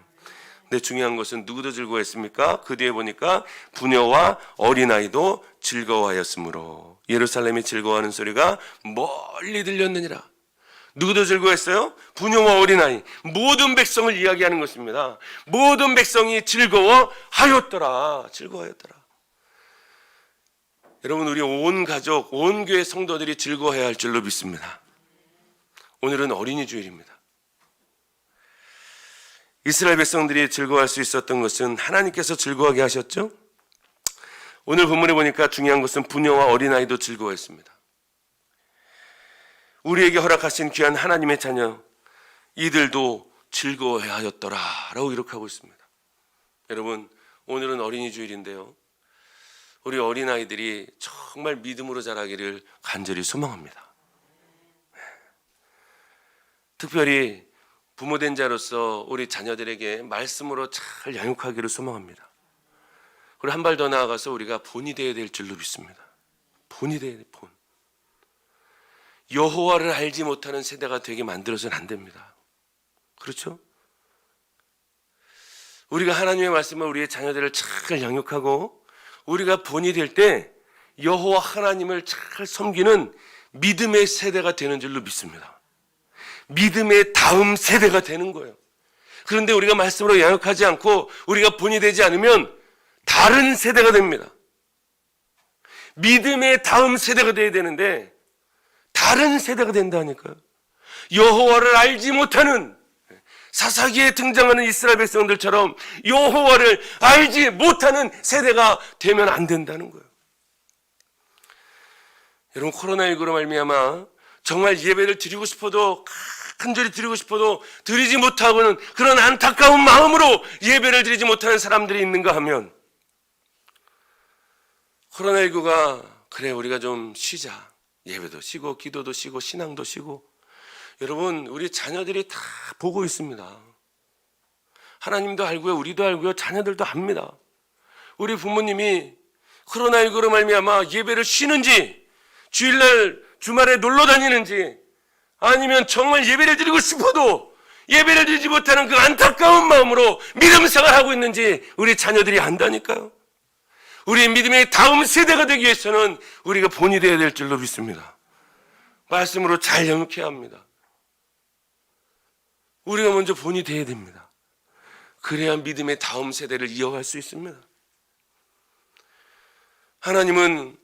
근데 중요한 것은 누구도 즐거워했습니까? 그 뒤에 보니까 부녀와 어린아이도 즐거워하였으므로. 예루살렘이 즐거워하는 소리가 멀리 들렸느니라. 누구도 즐거워했어요? 부녀와 어린아이, 모든 백성을 이야기하는 것입니다. 모든 백성이 즐거워하였더라. 즐거워하였더라. 여러분, 우리 온 가족, 온 교회 성도들이 즐거워해야 할 줄로 믿습니다. 오늘은 어린이 주일입니다. 이스라엘 백성들이 즐거워할 수 있었던 것은 하나님께서 즐거워하게 하셨죠. 오늘 본문에 보니까 중요한 것은 부녀와 어린아이도 즐거워했습니다. 우리에게 허락하신 귀한 하나님의 자녀, 이들도 즐거워해야 하였더라 라고 기록하고 있습니다. 여러분, 오늘은 어린이 주일인데요, 우리 어린아이들이 정말 믿음으로 자라기를 간절히 소망합니다. 특별히 부모된 자로서 우리 자녀들에게 말씀으로 잘 양육하기를 소망합니다. 그리고 한 발 더 나아가서 우리가 본이 되어야 될 줄로 믿습니다. 본이 되어야 돼, 본. 여호와를 알지 못하는 세대가 되게 만들어서는 안 됩니다. 그렇죠? 우리가 하나님의 말씀을 우리의 자녀들을 잘 양육하고 우리가 본이 될 때 여호와 하나님을 잘 섬기는 믿음의 세대가 되는 줄로 믿습니다. 믿음의 다음 세대가 되는 거예요. 그런데 우리가 말씀으로 양육하지 않고 우리가 본이 되지 않으면 다른 세대가 됩니다. 믿음의 다음 세대가 돼야 되는데 다른 세대가 된다니까요. 여호와를 알지 못하는, 사사기에 등장하는 이스라엘 백성들처럼 여호와를 알지 못하는 세대가 되면 안 된다는 거예요. 여러분, 코로나19로 말미암아 정말 예배를 드리고 싶어도, 간절히 드리고 싶어도 드리지 못하고는 그런 안타까운 마음으로 예배를 드리지 못하는 사람들이 있는가 하면, 코로나19가 그래 우리가 좀 쉬자, 예배도 쉬고 기도도 쉬고 신앙도 쉬고, 여러분 우리 자녀들이 다 보고 있습니다. 하나님도 알고요, 우리도 알고요, 자녀들도 압니다. 우리 부모님이 코로나19로 말미암아 예배를 쉬는지, 주일날 주말에 놀러 다니는지, 아니면 정말 예배를 드리고 싶어도 예배를 드리지 못하는 그 안타까운 마음으로 믿음 생활하고 있는지 우리 자녀들이 안다니까요. 우리 믿음의 다음 세대가 되기 위해서는 우리가 본이 되어야 될 줄로 믿습니다. 말씀으로 잘 영육해야 합니다. 우리가 먼저 본이 되어야 됩니다. 그래야 믿음의 다음 세대를 이어갈 수 있습니다. 하나님은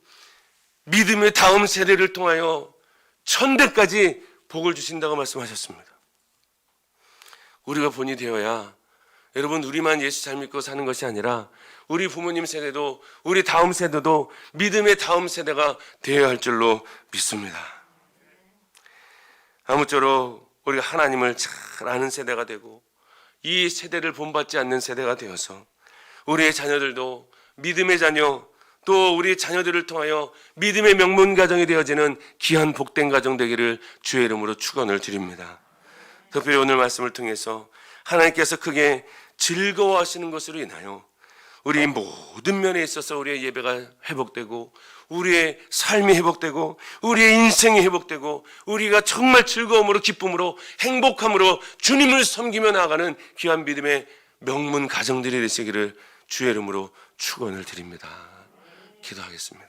믿음의 다음 세대를 통하여 천대까지 복을 주신다고 말씀하셨습니다. 우리가 본이 되어야, 여러분 우리만 예수 잘 믿고 사는 것이 아니라 우리 부모님 세대도, 우리 다음 세대도 믿음의 다음 세대가 되어야 할 줄로 믿습니다. 아무쪼록 우리가 하나님을 잘 아는 세대가 되고 이 세대를 본받지 않는 세대가 되어서 우리의 자녀들도 믿음의 자녀, 또 우리 자녀들을 통하여 믿음의 명문 가정이 되어지는 귀한 복된 가정 되기를 주의 이름으로 축원을 드립니다. 특별히 오늘 말씀을 통해서 하나님께서 크게 즐거워하시는 것으로 인하여 우리 모든 면에 있어서 우리의 예배가 회복되고 우리의 삶이 회복되고 우리의 인생이 회복되고 우리가 정말 즐거움으로 기쁨으로 행복함으로 주님을 섬기며 나아가는 귀한 믿음의 명문 가정들이 되시기를 주의 이름으로 축원을 드립니다. 기도하겠습니다.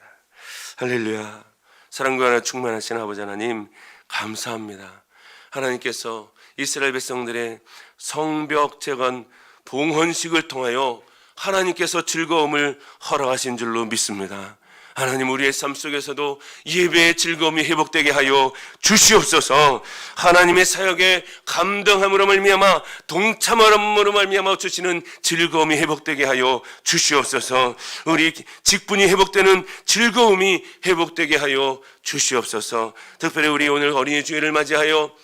할렐루야. 사랑과 하나 충만하신 아버지 하나님 감사합니다. 하나님께서 이스라엘 백성들의 성벽 재건 봉헌식을 통하여 하나님께서 즐거움을 허락하신 줄로 믿습니다. 하나님 우리의 삶 속에서도 예배의 즐거움이 회복되게 하여 주시옵소서. 하나님의 사역에 감동함으로 말미암아 동참함으로 말미암아 주시는 즐거움이 회복되게 하여 주시옵소서. 우리 직분이 회복되는 즐거움이 회복되게 하여 주시옵소서. 특별히 우리 오늘 어린이 주일을 맞이하여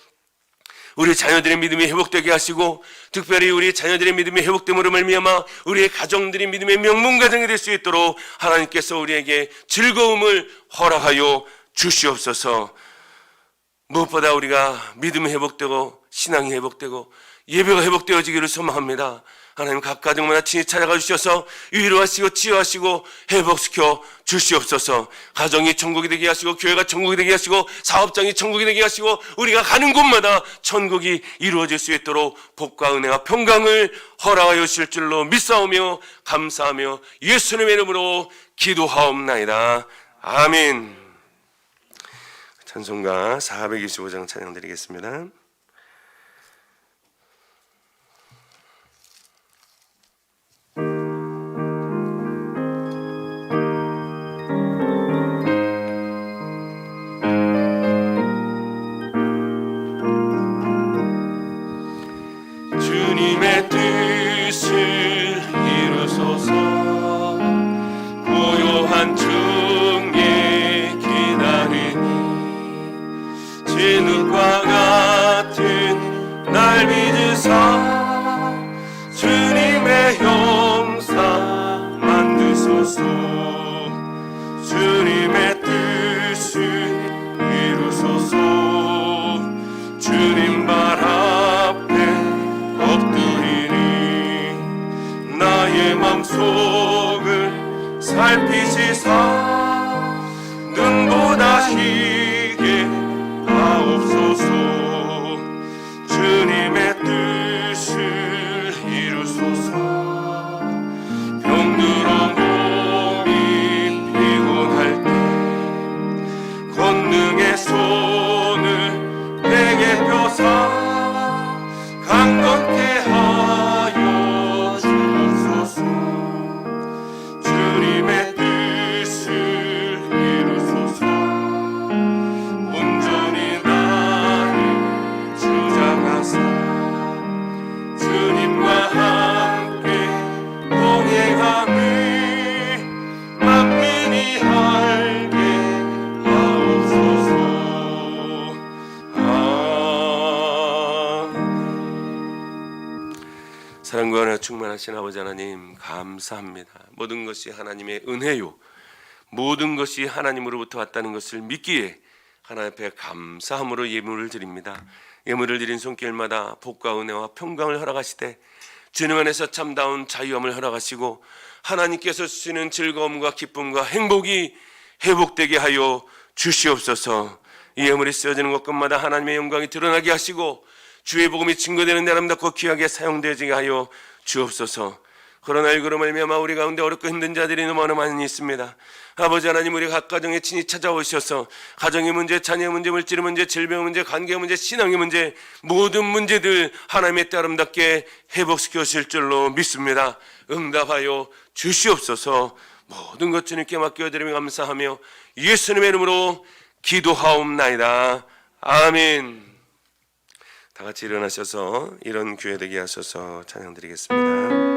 우리 자녀들의 믿음이 회복되게 하시고 특별히 우리 자녀들의 믿음이 회복됨으로 말미암아 우리의 가정들이 믿음의 명문 가정이 될 수 있도록 하나님께서 우리에게 즐거움을 허락하여 주시옵소서. 무엇보다 우리가 믿음이 회복되고 신앙이 회복되고 예배가 회복되어지기를 소망합니다. 하나님 각 가정마다 친히 찾아가 주셔서 위로하시고 치유하시고 회복시켜 주시옵소서. 가정이 천국이 되게 하시고 교회가 천국이 되게 하시고 사업장이 천국이 되게 하시고 우리가 가는 곳마다 천국이 이루어질 수 있도록 복과 은혜와 평강을 허락하여 주실 줄로 믿사오며 감사하며 예수님의 이름으로 기도하옵나이다. 아멘. 찬송가 425장 찬양 드리겠습니다. 주님의 뜻을 이루소서. 고요한 중에 기다리니 진흙과 같은 날 믿으사 주님의 형상 만드소서. 주님의 뜻을 이루소서. 주님 발 앞에 엎드리니 나의 맘속을 살피시사 눈보다 희게 하옵소서. 주님의 뜻을 이루소서. 병들어 몸이 피곤할 때 권능의 손을 내게 펴사 강건케 하여 주옵소서. 주님의 뜻을 사랑과 은혜가 충만하신 아버지 하나님 감사합니다. 모든 것이 하나님의 은혜요, 모든 것이 하나님으로부터 왔다는 것을 믿기에 하나님 앞에 감사함으로 예물을 드립니다. 예물을 드린 손길마다 복과 은혜와 평강을 허락하시되 주님 안에서 참다운 자유함을 허락하시고 하나님께서 주시는 즐거움과 기쁨과 행복이 회복되게 하여 주시옵소서. 이 예물이 쓰여지는 곳곳마다 하나님의 영광이 드러나게 하시고 주의 복음이 증거되는 데 아름답고 귀하게 사용되게 하여 주옵소서. 코로나19로 말미암아 우리 가운데 어렵고 힘든 자들이 너무나 많이 있습니다. 아버지 하나님, 우리 각 가정에 친히 찾아오셔서 가정의 문제, 자녀의 문제, 물질의 문제, 질병의 문제, 관계의 문제, 신앙의 문제, 모든 문제들 하나님의 뜻 아름답게 회복시켜 주실 줄로 믿습니다. 응답하여 주시옵소서. 모든 것 주님께 맡겨드리며 감사하며 예수님의 이름으로 기도하옵나이다. 아멘. 다 같이 일어나셔서 이런 교회 되게 하셔서 찬양드리겠습니다.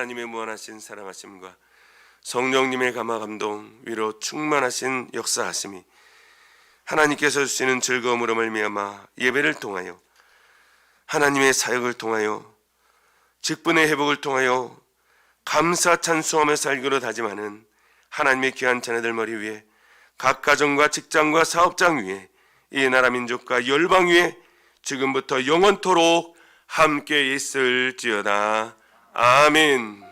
하나님의 무한하신 사랑하심과 성령님의 감화 감동 위로 충만하신 역사하심이 하나님께서 주시는 즐거움으로 말미암아 예배를 통하여 하나님의 사역을 통하여 직분의 회복을 통하여 감사 찬송하며 살기로 다짐하는 하나님의 귀한 자녀들 머리 위에 각 가정과 직장과 사업장 위에 이 나라 민족과 열방 위에 지금부터 영원토록 함께 있을지어다. 아멘.